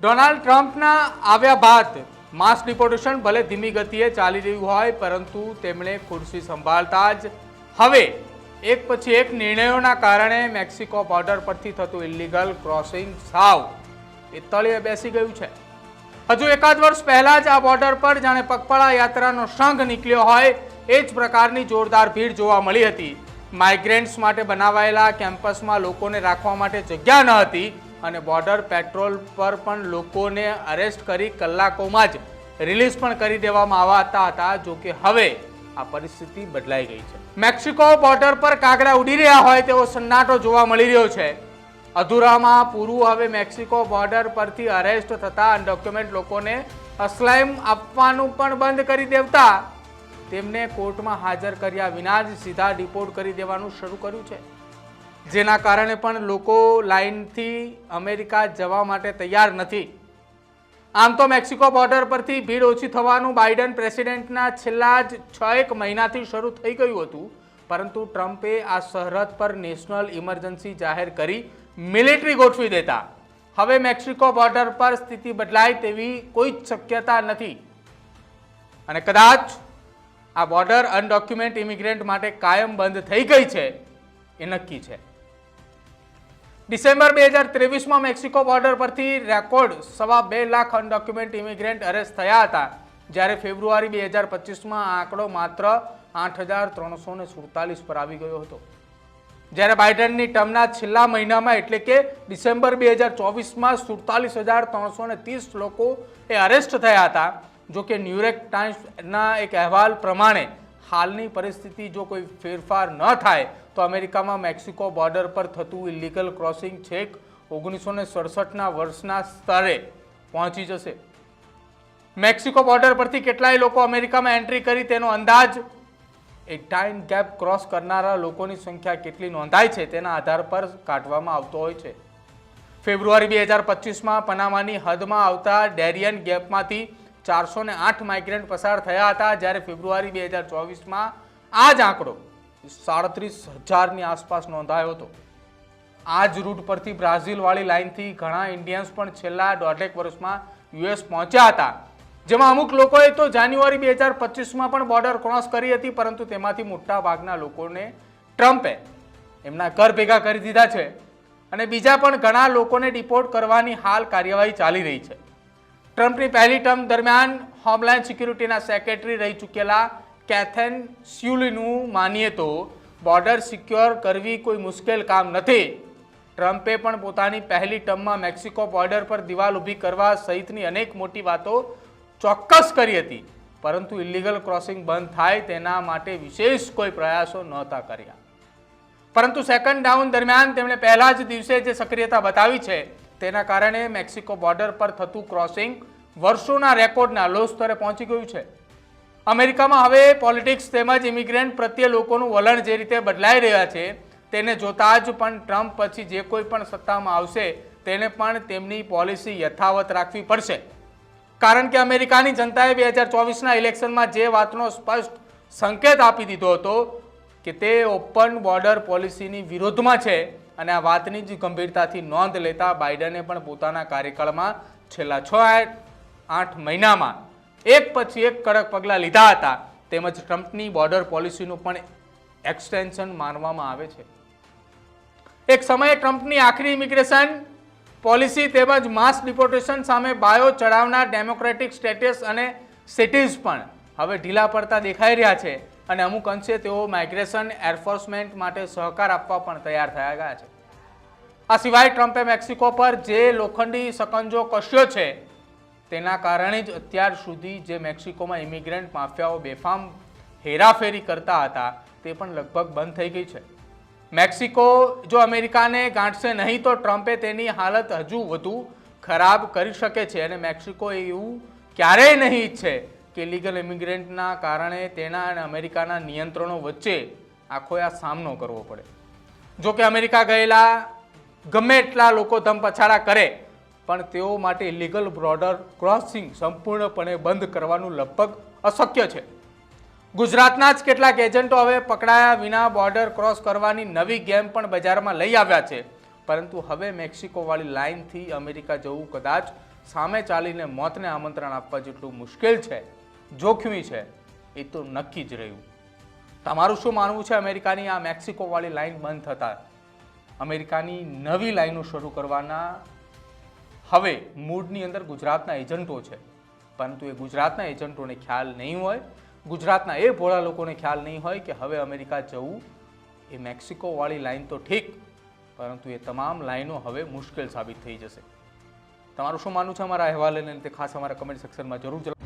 Donald ટ્રમ્પના આવ્યા બાદ માસ ડિપોર્ટેશન ભલે ધીમી ગતિએ ચાલી રહ્યું હોય, પરંતુ તેમણે ખુરશી સંભાળતા જ હવે એક પછી એક નિર્ણયોના કારણે મેક્સિકો બોર્ડર પરથી થતું ઇલીગલ ક્રોસિંગ સાવ એ તળિયે બેસી ગયું છે. હજુ એકાદ વર્ષ પહેલા જ આ બોર્ડર પર જાણે પગપાળા યાત્રાનો સંઘ નીકળ્યો હોય એ જ પ્રકારની જોરદાર ભીડ જોવા મળી હતી. માઇગ્રન્ટ્સ માટે બનાવાયેલા કેમ્પસમાં લોકોને રાખવા માટે જગ્યા ન હતી અને બોર્ડર પેટ્રોલ પર પણ લોકોને અરેસ્ટ કરી કલાકોમાં જ રિલીઝ પણ કરી દેવામાં આવતા હતા. જો કે હવે આ પરિસ્થિતિ બદલાઈ ગઈ છે. મેક્સિકો બોર્ડર પર કાગડા ઉડી રહ્યા હોય તેવો સન્નાટો જોવા મળી રહ્યો છે. અધૂરામાં પૂરું હવે મેક્સિકો બોર્ડર પરથી અરેસ્ટ થતા અનડોક્યુમેન્ટ લોકોને અસ્લાઇમ આપવાનું પણ બંધ કરી દેવતા તેમને કોર્ટમાં હાજર કર્યા વિના જ સીધા ડિપોર્ટ કરી દેવાનું શરૂ કર્યું છે, જેના કારણે પણ લોકો લાઇનથી અમેરિકા જવા માટે તૈયાર નથી. આમ તો મેક્સિકો બોર્ડર પરથી ભીડ ઓછી થવાનું બાઇડન પ્રેસિડેન્ટના છેલ્લા જ 6 મહિનાથી શરૂ થઈ ગયું હતું, પરંતુ ટ્રમ્પે આ સરહદ પર નેશનલ ઇમરજન્સી જાહેર કરી મિલિટરી ગોઠવી દેતા હવે મેક્સિકો બોર્ડર પર સ્થિતિ બદલાય તેવી કોઈ જ શક્યતા નથી અને કદાચ આ બોર્ડર અનડોક્યુમેન્ટ ઇમિગ્રન્ટ માટે કાયમ બંધ થઈ ગઈ છે એ નક્કી છે. ડિસેમ્બર 2023માં મેક્સિકો બોર્ડર પરથી રેકોર્ડ 2.25 લાખ અનડોક્યુમેન્ટ ઇમિગ્રન્ટ અરેસ્ટ થયા હતા, જ્યારે ફેબ્રુઆરી 2025માં આ આંકડો માત્ર 8,347 પર આવી ગયો હતો. જ્યારે બાઇડનની ટર્મના છેલ્લા મહિનામાં એટલે કે ડિસેમ્બર 2024માં 47,330 લોકો એ અરેસ્ટ થયા હતા. જો કે ન્યૂયોર્ક ટાઈમ્સના એક અહેવાલ પ્રમાણે હાલની પરિસ્થિતિ જો કોઈ ફેરફાર ન થાય તો અમેરિકામાં મેક્સિકો બોર્ડર પર થતું ઇલીગલ ક્રોસિંગ છેક 1967ના વર્ષના સ્તરે પહોંચી જશે. મેક્સિકો બોર્ડર પરથી કેટલાય લોકો અમેરિકામાં એન્ટ્રી કરી તેનો અંદાજ એ ટાઈમ ગેપ ક્રોસ કરનારા લોકોની સંખ્યા કેટલી નોંધાય છે તેના આધાર પર કાઢવામાં આવતો હોય છે. ફેબ્રુઆરી 2025માં પનામાની હદમાં આવતા ડેરિયન ગેપમાંથી 408 માઇગ્રન્ટ પસાર થયા હતા, જ્યારે ફેબ્રુઆરી 2024માં આ જ આંકડો 37,000ની આસપાસ નોંધાયો હતો. આ જ રૂટ પરથી બ્રાઝિલવાળી લાઇનથી ઘણા ઇન્ડિયન્સ પણ છેલ્લા 1.5 વર્ષમાં યુએસ પહોંચ્યા હતા, જેમાં અમુક લોકોએ તો જાન્યુઆરી 2025માં પણ બોર્ડર ક્રોસ કરી હતી, પરંતુ તેમાંથી મોટા ભાગના લોકોને ટ્રમ્પે એમના ઘર ભેગા કરી દીધા છે અને બીજા પણ ઘણા લોકોને ડિપોર્ટ કરવાની હાલ કાર્યવાહી ચાલી રહી છે. ટ્રમ્પની પહેલી ટર્મ દરમિયાન હોમલેન્ડ સિક્યુરિટીના સેક્રેટરી રહી ચૂકેલા કેથેન સ્યુલીનું માનીએ તો બોર્ડર સિક્યોર કરવી કોઈ મુશ્કેલ કામ નથી. ટ્રમ્પે પણ પોતાની પહેલી ટર્મમાં મેક્સિકો બોર્ડર પર દિવાલ ઊભી કરવા સહિતની અનેક મોટી વાતો ચોક્કસ કરી હતી, પરંતુ ઇલીગલ ક્રોસિંગ બંધ થાય તેના માટે વિશેષ કોઈ પ્રયાસો નહોતા કર્યા. પરંતુ સેકન્ડ ડાઉન દરમિયાન તેમણે પહેલા જ દિવસે જે સક્રિયતા બતાવી છે તેના કારણે મેક્સિકો બોર્ડર પર થતું ક્રોસિંગ વર્ષોના રેકોર્ડના લો સ્તરે પહોંચી ગયું છે. અમેરિકામાં હવે પોલિટિક્સ તેમજ ઇમિગ્રન્ટ પ્રત્યે લોકોનું વલણ જે રીતે બદલાઈ રહ્યા છે તેને જોતા જ પણ ટ્રમ્પ પછી જે કોઈ પણ સત્તામાં આવશે તેને પણ તેમની પોલિસી યથાવત રાખવી પડશે, કારણ કે અમેરિકાની જનતાએ 2024ના ઇલેક્શનમાં જે વાતનો સ્પષ્ટ સંકેત આપી દીધો હતો કે તે ઓપન બોર્ડર પોલિસીની વિરોધમાં છે અને આ વાતની જ ગંભીરતાથી નોંધ લેતા બાઇડને પણ પોતાના કાર્યકાળમાં છેલ્લા 6-8 મહિનામાં એક પછી એક કડક પગલાં લીધા હતા, તેમજ ટ્રમ્પની બોર્ડર પોલિસીનું પણ એક્સટેન્શન માનવામાં આવે છે. એક સમયે ટ્રમ્પની આખરી ઇમિગ્રેશન પોલિસી તેમજ માસ ડિપોર્ટેશન સામે બાયો ચડાવનાર ડેમોક્રેટિક સ્ટેટસ અને સિટીઝ પણ હવે ઢીલા પડતા દેખાઈ રહ્યા છે અને અમુક અંશે તેઓ માઇગ્રેશન એન્ફોર્સમેન્ટ માટે સહકાર આપવા પણ તૈયાર થયા ગયા છે. આ સિવાય ટ્રમ્પે મેક્સિકો પર જે લોખંડી શકંજો કસ્યો છે તેના કારણે જ અત્યાર સુધી જે મેક્સિકોમાં ઇમિગ્રન્ટ માફિયાઓ બેફામ હેરાફેરી કરતા હતા તે પણ લગભગ બંધ થઈ ગઈ છે. મેક્સિકો જો અમેરિકાને ગાંઠશે નહીં તો ટ્રમ્પે તેની હાલત હજુ વધુ ખરાબ કરી શકે છે અને મેક્સિકો એવું ક્યારેય નહીં ઈચ્છે કે ઇલીગલ ઇમિગ્રન્ટના કારણે તેના અને અમેરિકાના નિયંત્રણો વચ્ચે આખો આ સામનો કરવો પડે. જો કે અમેરિકા ગયેલા ગમે એટલા લોકો ધમપછાડા કરે પણ તેઓ માટે ઇલીગલ બોર્ડર ક્રોસિંગ સંપૂર્ણપણે બંધ કરવાનું લગભગ અશક્ય છે. ગુજરાતના જ કેટલાક એજન્ટો હવે પકડાયા વિના બોર્ડર ક્રોસ કરવાની નવી ગેમ પણ બજારમાં લઈ આવ્યા છે, પરંતુ હવે મેક્સિકોવાળી લાઇનથી અમેરિકા જવું કદાચ સામે ચાલીને મોતને આમંત્રણ આપવા જેટલું મુશ્કેલ છે, જોખમી છે, એ તો નક્કી જ રહ્યું. તમારું શું માનવું છે અમેરિકાની આ મેક્સિકોવાળી લાઇન બંધ થતાં? અમેરિકાની નવી લાઇનો શરૂ કરવાના હવે મૂડની અંદર ગુજરાતના એજન્ટો છે, પરંતુ એ ગુજરાતના એજન્ટોને ખ્યાલ નહીં હોય, ગુજરાતના એ ભોળા લોકોને ખ્યાલ નહીં હોય કે હવે અમેરિકા જવું એ મેક્સિકોવાળી લાઇન તો ઠીક, પરંતુ એ તમામ લાઇનો હવે મુશ્કેલ સાબિત થઈ જશે. તમારું શું માનવું છે અમારા અહેવાલને લીધે? ખાસ અમારા કમેન્ટ સેક્શનમાં જરૂર